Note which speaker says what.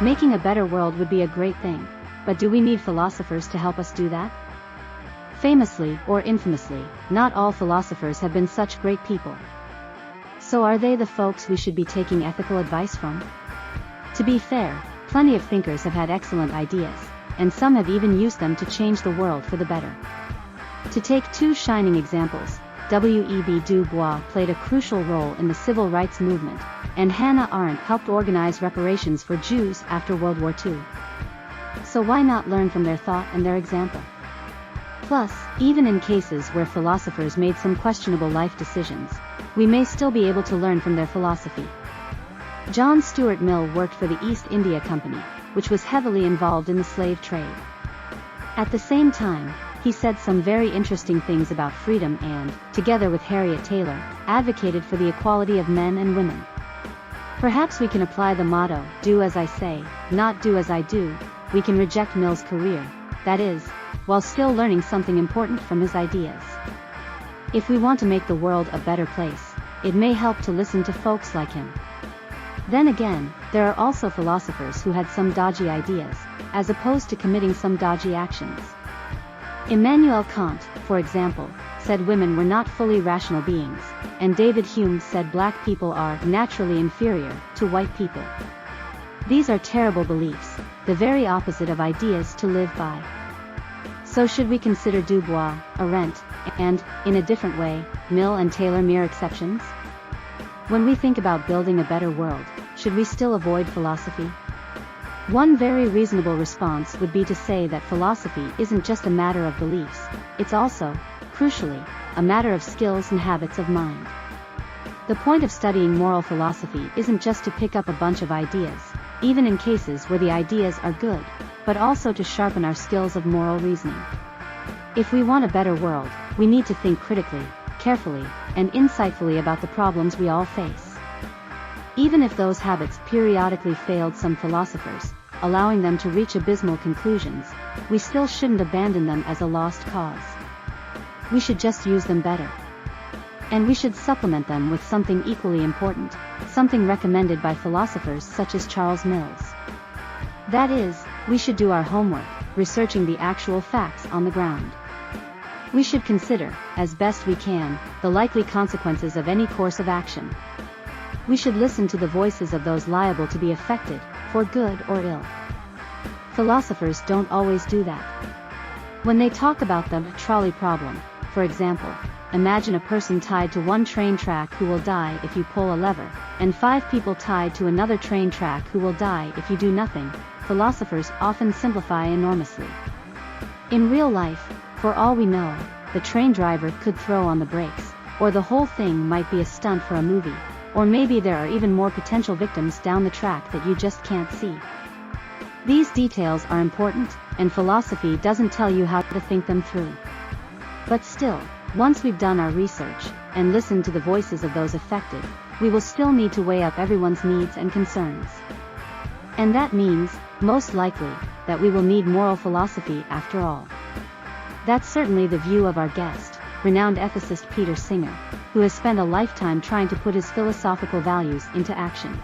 Speaker 1: Making a better world would be a great thing, but do we need philosophers to help us do that? Famously, or infamously, not all philosophers have been such great people. So are they the folks we should be taking ethical advice from? To be fair, plenty of thinkers have had excellent ideas, and some have even used them to change the world for the better. To take two shining examples, W.E.B. Du Bois played a crucial role in the civil rights movement, and Hannah Arendt helped organize reparations for Jews after World War II. So why not learn from their thought and their example? Plus, even in cases where philosophers made some questionable life decisions, we may still be able to learn from their philosophy. John Stuart Mill worked for the East India Company, which was heavily involved in the slave trade. At the same time, he said some very interesting things about freedom and, together with Harriet Taylor, advocated for the equality of men and women. Perhaps we can apply the motto, "Do as I say, not do as I do." We can reject Mill's career, that is, while still learning something important from his ideas. If we want to make the world a better place, it may help to listen to folks like him. Then again, there are also philosophers who had some dodgy ideas, as opposed to committing some dodgy actions. Immanuel Kant, for example, said women were not fully rational beings, and David Hume said black people are naturally inferior to white people. These are terrible beliefs, the very opposite of ideas to live by. So should we consider Du Bois, Arendt, and, in a different way, Mill and Taylor mere exceptions? When we think about building a better world, should we still avoid philosophy? One very reasonable response would be to say that philosophy isn't just a matter of beliefs, it's also, crucially, a matter of skills and habits of mind. The point of studying moral philosophy isn't just to pick up a bunch of ideas, even in cases where the ideas are good, but also to sharpen our skills of moral reasoning. If we want a better world, we need to think critically, carefully, and insightfully about the problems we all face. Even if those habits periodically failed some philosophers, allowing them to reach abysmal conclusions, we still shouldn't abandon them as a lost cause. We should just use them better. And we should supplement them with something equally important, something recommended by philosophers such as Charles Mills. That is, we should do our homework, researching the actual facts on the ground. We should consider, as best we can, the likely consequences of any course of action. We should listen to the voices of those liable to be affected, for good or ill. Philosophers don't always do that. When they talk about the trolley problem, for example, imagine a person tied to one train track who will die if you pull a lever, and 5 people tied to another train track who will die if you do nothing. Philosophers often simplify enormously. In real life, for all we know, the train driver could throw on the brakes, or the whole thing might be a stunt for a movie, or maybe there are even more potential victims down the track that you just can't see. These details are important, and philosophy doesn't tell you how to think them through. But still, once we've done our research, and listened to the voices of those affected, we will still need to weigh up everyone's needs and concerns. And that means, most likely, that we will need moral philosophy after all. That's certainly the view of our guest, renowned ethicist Peter Singer, who has spent a lifetime trying to put his philosophical values into action.